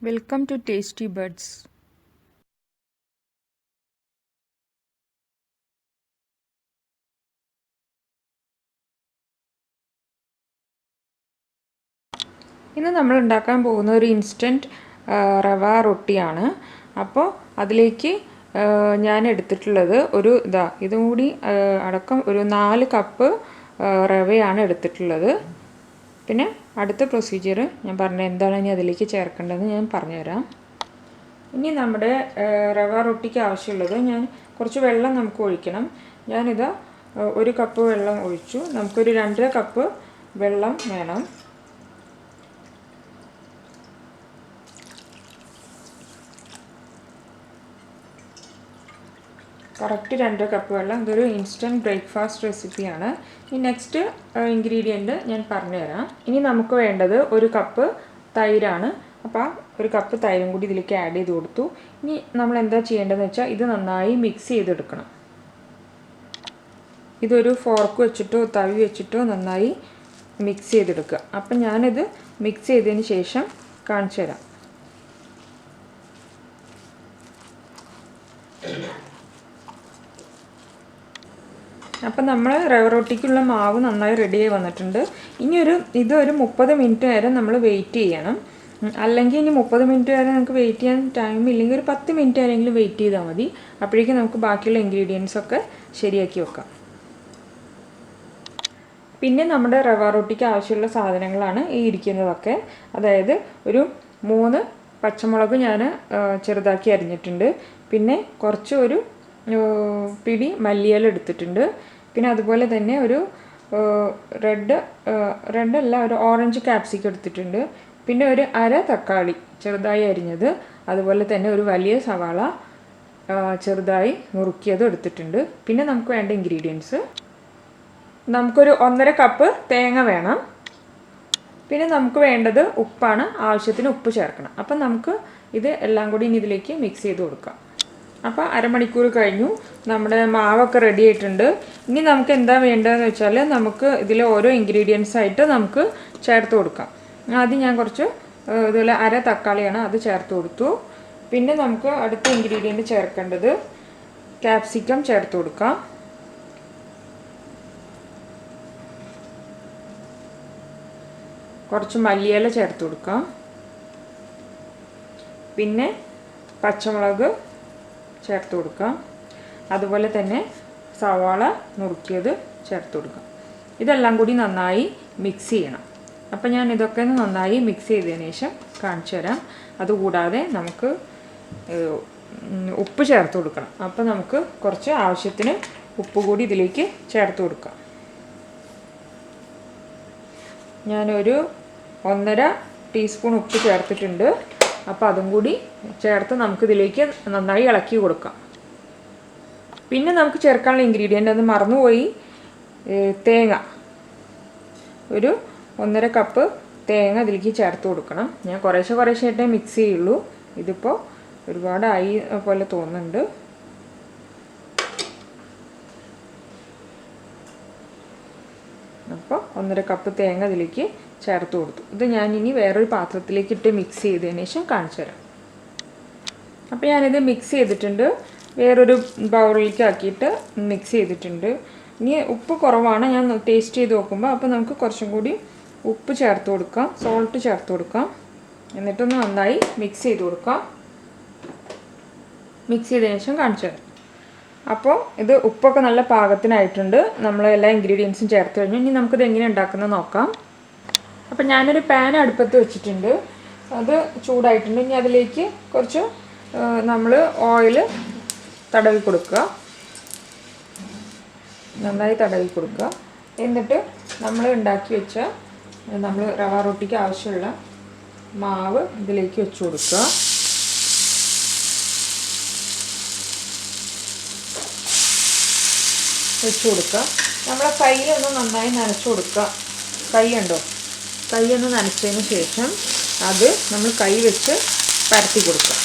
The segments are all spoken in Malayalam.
Welcome to Tasty Buds. ഇന്ന് നമ്മൾ ഉണ്ടാക്കാൻ പോകുന്ന ഒരു ഇൻസ്റ്റൻറ്റ് റവ റൊട്ടിയാണ്. അപ്പോൾ അതിലേക്ക് ഞാൻ എടുത്തിട്ടുള്ളത് ഇതും കൂടി അടക്കം ഒരു 4 കപ്പ് റവയാണ് എടുത്തിട്ടുള്ളത്. പിന്നെ അടുത്ത പ്രൊസീജിയർ ഞാൻ എന്താണ് ഇനി അതിലേക്ക് ചേർക്കേണ്ടതെന്ന് ഞാൻ പറഞ്ഞുതരാം. ഇനി നമ്മുടെ റവ റൊട്ടിക്ക് ആവശ്യമുള്ളത് കുറച്ച് വെള്ളം നമുക്ക് ഒഴിക്കണം. ഞാനിതാ 1 കപ്പ് വെള്ളം ഒഴിച്ചു. നമുക്കൊരു 2.5 കപ്പ് വെള്ളം വേണം. കറക്റ്റ് 2.5 കപ്പ് വെള്ളം. ഇതൊരു ഇൻസ്റ്റൻറ്റ് ബ്രേക്ക്ഫാസ്റ്റ് റെസിപ്പിയാണ്. ഈ നെക്സ്റ്റ് ഇൻഗ്രീഡിയൻറ്റ് ഞാൻ പറഞ്ഞുതരാം. ഇനി നമുക്ക് വേണ്ടത് 1 കപ്പ് തൈരാണ്. അപ്പോൾ 1 കപ്പ് തൈരും കൂടി ഇതിലേക്ക് ആഡ് ചെയ്ത് കൊടുത്തു. ഇനി നമ്മൾ എന്താ ചെയ്യേണ്ടതെന്ന് വെച്ചാൽ ഇത് നന്നായി മിക്സ് ചെയ്തെടുക്കണം. ഇതൊരു ഫോർക്ക് വെച്ചിട്ടോ തവി വെച്ചിട്ടോ നന്നായി മിക്സ് ചെയ്തെടുക്കുക. അപ്പം ഞാനിത് മിക്സ് ചെയ്തതിന് ശേഷം കാണിച്ചു തരാം. അപ്പം നമ്മൾ റവ റൊട്ടിക്കുള്ള മാവ് നന്നായി റെഡിയായി വന്നിട്ടുണ്ട്. ഇതൊരു 30 മിനിറ്റ് നേരം നമ്മൾ വെയിറ്റ് ചെയ്യണം. അല്ലെങ്കിൽ ഇനി 30 മിനിറ്റ് വരെ നമുക്ക് വെയിറ്റ് ചെയ്യാൻ ടൈം ഇല്ലെങ്കിൽ ഒരു 10 മിനിറ്റ് വരെയെങ്കിലും വെയിറ്റ് ചെയ്താൽ മതി. അപ്പോഴേക്കും നമുക്ക് ബാക്കിയുള്ള ഇൻഗ്രീഡിയൻസ് ഒക്കെ ശരിയാക്കി വെക്കാം. പിന്നെ നമ്മുടെ റവ റൊട്ടിക്ക് ആവശ്യമുള്ള സാധനങ്ങളാണ് ഈ ഇരിക്കുന്നതൊക്കെ. അതായത് ഒരു 3 പച്ചമുളക് ഞാൻ ചെറുതാക്കി അരിഞ്ഞിട്ടുണ്ട്. പിന്നെ ഒരു പിടി മല്ലിയില എടുത്തിട്ടുണ്ട്. പിന്നെ അതുപോലെ തന്നെ ഒരു ഒരു ഓറഞ്ച് ക്യാപ്സിക്കം എടുത്തിട്ടുണ്ട്. പിന്നെ ഒരു അര തക്കാളി ചെറുതായി അരിഞ്ഞത്, അതുപോലെ തന്നെ ഒരു വലിയ സവാള ചെറുതായി നുറുക്കിയത് എടുത്തിട്ടുണ്ട്. പിന്നെ നമുക്ക് വേണ്ട ഇൻഗ്രീഡിയൻസ്, നമുക്കൊരു 1.5 കപ്പ് തേങ്ങ വേണം. പിന്നെ നമുക്ക് വേണ്ടത് ഉപ്പാണ്. ആവശ്യത്തിന് ഉപ്പ് ചേർക്കണം. അപ്പം നമുക്ക് ഇത് എല്ലാം കൂടി ഇനി ഇതിലേക്ക് മിക്സ് ചെയ്ത് കൊടുക്കാം. അപ്പോൾ അരമണിക്കൂർ കഴിഞ്ഞു. നമ്മുടെ മാവൊക്കെ റെഡി ആയിട്ടുണ്ട്. ഇനി നമുക്ക് എന്താ വേണ്ടതെന്ന് വെച്ചാൽ നമുക്ക് ഇതിലെ ഓരോ ഇൻഗ്രീഡിയൻസ് ആയിട്ട് നമുക്ക് ചേർത്ത് കൊടുക്കാം. ആദ്യം ഞാൻ കുറച്ച് ഇതുപോലെ അര തക്കാളിയാണ്, അത് ചേർത്ത് കൊടുത്തു. പിന്നെ നമുക്ക് അടുത്ത ഇൻഗ്രീഡിയൻറ്റ് ചേർക്കേണ്ടത് ക്യാപ്സിക്കം ചേർത്ത് കൊടുക്കാം. കുറച്ച് മല്ലിയില ചേർത്ത് കൊടുക്കാം. പിന്നെ പച്ചമുളക് ചേർത്ത് കൊടുക്കാം. അതുപോലെ തന്നെ സവാള നുറുക്കിയത് ചേർത്ത് കൊടുക്കാം. ഇതെല്ലാം കൂടി നന്നായി മിക്സ് ചെയ്യണം. അപ്പം ഞാൻ ഇതൊക്കെ നന്നായി മിക്സ് ചെയ്തതിന് ശേഷം കാണിച്ചു തരാം. അതുകൂടാതെ നമുക്ക് ഉപ്പ് ചേർത്ത് കൊടുക്കണം. അപ്പം നമുക്ക് കുറച്ച് ആവശ്യത്തിന് ഉപ്പ് കൂടി ഇതിലേക്ക് ചേർത്ത് കൊടുക്കാം. ഞാനൊരു 1.5 ടീസ്പൂൺ ഉപ്പ് ചേർത്തിട്ടുണ്ട്. അപ്പോൾ അതും കൂടി ചേർത്ത് നമുക്കിതിലേക്ക് നന്നായി ഇളക്കി കൊടുക്കാം. പിന്നെ നമുക്ക് ചേർക്കാനുള്ള ഇൻഗ്രീഡിയൻ്റ് അത് മറന്നുപോയി, തേങ്ങ. ഒരു 1.5 കപ്പ് തേങ്ങ ഇതിലേക്ക് ചേർത്ത് കൊടുക്കണം. ഞാൻ കുറേശ്ശായിട്ടേ മിക്സ് ചെയ്യുള്ളൂ. ഇതിപ്പോൾ ഒരുപാടായി പോലെ തോന്നുന്നുണ്ട്. അപ്പോൾ 1.5 കപ്പ് തേങ്ങ ഇതിലേക്ക് ചേർത്ത് കൊടുത്തു. ഇത് ഞാനിനി വേറൊരു പാത്രത്തിലേക്ക് ഇട്ട് മിക്സ് ചെയ്തതിന് ശേഷം കാണിച്ചു തരാം. അപ്പോൾ ഞാനിത് മിക്സ് ചെയ്തിട്ടുണ്ട്. വേറൊരു ബൗളിലേക്ക് ആക്കിയിട്ട് മിക്സ് ചെയ്തിട്ടുണ്ട്. ഇനി ഉപ്പ് കുറവാണ്, ഞാൻ ടേസ്റ്റ് ചെയ്ത് നോക്കുമ്പോൾ. അപ്പോൾ നമുക്ക് കുറച്ചും കൂടി ഉപ്പ് ചേർത്ത് കൊടുക്കാം, സോൾട്ട് ചേർത്ത് കൊടുക്കാം. എന്നിട്ടൊന്ന് നന്നായി മിക്സ് ചെയ്ത് കൊടുക്കാം. മിക്സ് ചെയ്തതിന് ശേഷം കാണിച്ചു തരാം. അപ്പോൾ ഇത് ഉപ്പൊക്കെ നല്ല പാകത്തിനായിട്ടുണ്ട്. നമ്മൾ എല്ലാ ഇൻഗ്രീഡിയൻസും ചേർത്ത് കഴിഞ്ഞു. ഇനി നമുക്കിത് എങ്ങനെ ഉണ്ടാക്കുന്നത് നോക്കാം. അപ്പോൾ ഞാനൊരു പാൻ അടുപ്പത്ത് വെച്ചിട്ടുണ്ട്. അത് ചൂടായിട്ടുണ്ട്. ഇനി അതിലേക്ക് കുറച്ച് നമ്മൾ ഓയിൽ തടവി കൊടുക്കുക. നന്നായി തടവി കൊടുക്കുക. എന്നിട്ട് നമ്മൾ ഉണ്ടാക്കി വെച്ച നമ്മൾ റവ റൊട്ടിക്ക് ആവശ്യമുള്ള മാവ് ഇതിലേക്ക് വെച്ച് കൊടുക്കുക. നമ്മളെ കൈയൊന്ന് നന്നായി നനച്ചു കൊടുക്കുക. കൈയൊന്ന് നനച്ചതിന് ശേഷം അത് നമ്മൾ കൈ വെച്ച് പരത്തി കൊടുക്കുക.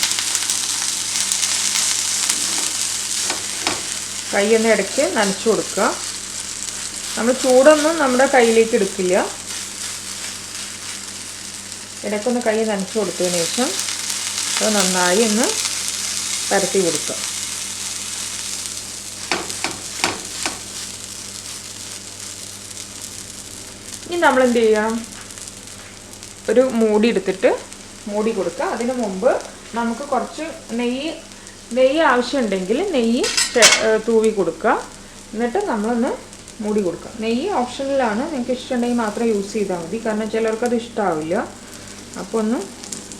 കൈയൊന്ന് ഇടയ്ക്ക് നനച്ചു കൊടുക്കുക. നമ്മൾ ചൂടൊന്നും നമ്മുടെ കയ്യിലേക്ക് എടുക്കില്ല. ഇടയ്ക്കൊന്ന് കൈ നനച്ചു കൊടുത്തതിന് ശേഷം അത് നന്നായി ഒന്ന് പരത്തി കൊടുക്കുക. ഇനി നമ്മൾ എന്ത് ചെയ്യാം, ഒരു മൂടി എടുത്തിട്ട് മൂടി കൊടുക്കുക. അതിന് മുമ്പ് നമുക്ക് കുറച്ച് നെയ്യ് ആവശ്യമുണ്ടെങ്കിൽ നെയ്യ് തൂവി കൊടുക്കുക. എന്നിട്ട് നമ്മളൊന്ന് മൂടി കൊടുക്കുക. നെയ്യ് ഓപ്ഷനിലാണ്, നിങ്ങൾക്ക് ഇഷ്ടമുണ്ടെങ്കിൽ മാത്രം യൂസ് ചെയ്താൽ മതി, കാരണം ചിലർക്കത് ഇഷ്ടമാവില്ല. അപ്പോൾ ഒന്ന്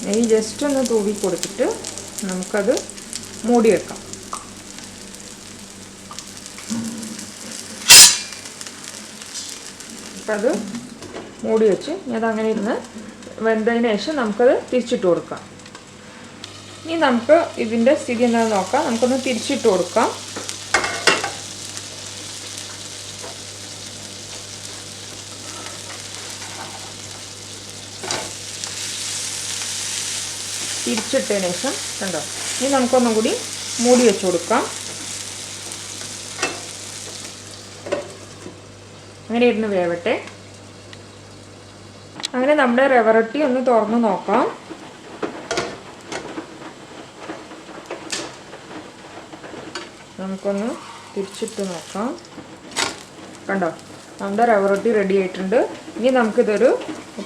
നെയ്യ് ജസ്റ്റ് ഒന്ന് തൂവി കൊടുത്തിട്ട് നമുക്കത് മൂടി വെക്കാം. അപ്പം അത് മൂടി വെച്ച് അതങ്ങനെ ഇരുന്ന് വെന്തതിന് ശേഷം നമുക്കത് തിരിച്ചിട്ട് കൊടുക്കാം. ഇനി നമുക്ക് ഇതിൻ്റെ സ്ഥിതി എന്താണെന്ന് നോക്കാം. നമുക്കൊന്ന് തിരിച്ചിട്ട് കൊടുക്കാം. തിരിച്ചിട്ടതിന് ശേഷം കണ്ടോ, ഇനി നമുക്കൊന്നും കൂടി മൂടി വെച്ച് കൊടുക്കാം. അങ്ങനെ ഇരുന്ന് വേവട്ടെ. അങ്ങനെ നമ്മുടെ റവ റൊട്ടി ഒന്ന് തുറന്ന് നോക്കാം. നമുക്കൊന്ന് തിരിച്ചിട്ട് നോക്കാം. കണ്ടോ, നമ്മുടെ റവ റൊട്ടി റെഡി ആയിട്ടുണ്ട്. ഇനി നമുക്കിതൊരു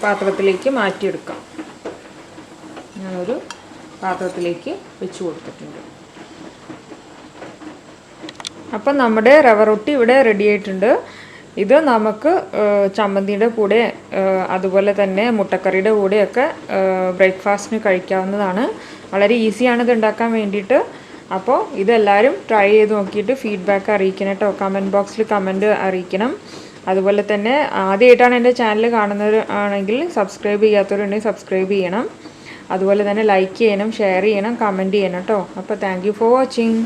പാത്രത്തിലേക്ക് മാറ്റിയെടുക്കാം. ഞാനൊരു പാത്രത്തിലേക്ക് വെച്ച് കൊടുത്തിട്ടുണ്ട്. അപ്പം നമ്മുടെ റവ റൊട്ടി ഇവിടെ റെഡി ആയിട്ടുണ്ട്. ഇത് നമുക്ക് ചമ്മന്തിയുടെ കൂടെ അതുപോലെ തന്നെ മുട്ടക്കറിയുടെ കൂടെയൊക്കെ ബ്രേക്ക്ഫാസ്റ്റിന് കഴിക്കാവുന്നതാണ്. വളരെ ഈസിയാണ് ഇത് ഉണ്ടാക്കാൻ വേണ്ടിയിട്ട്. അപ്പോൾ ഇതെല്ലാവരും ട്രൈ ചെയ്ത് നോക്കിയിട്ട് ഫീഡ്ബാക്ക് അറിയിക്കണം കേട്ടോ. കമൻറ്റ് ബോക്സിൽ കമൻറ്റ് അറിയിക്കണം. അതുപോലെ തന്നെ ആദ്യമായിട്ടാണ് എൻ്റെ ചാനൽ കാണുന്നവർ ആണെങ്കിൽ സബ്സ്ക്രൈബ് ചെയ്യാത്തവരുണ്ടെങ്കിൽ സബ്സ്ക്രൈബ് ചെയ്യണം. അതുപോലെ തന്നെ ലൈക്ക് ചെയ്യണം, ഷെയർ ചെയ്യണം, കമൻറ്റ് ചെയ്യണം കേട്ടോ. അപ്പോൾ താങ്ക് യു ഫോർ വാച്ചിങ്.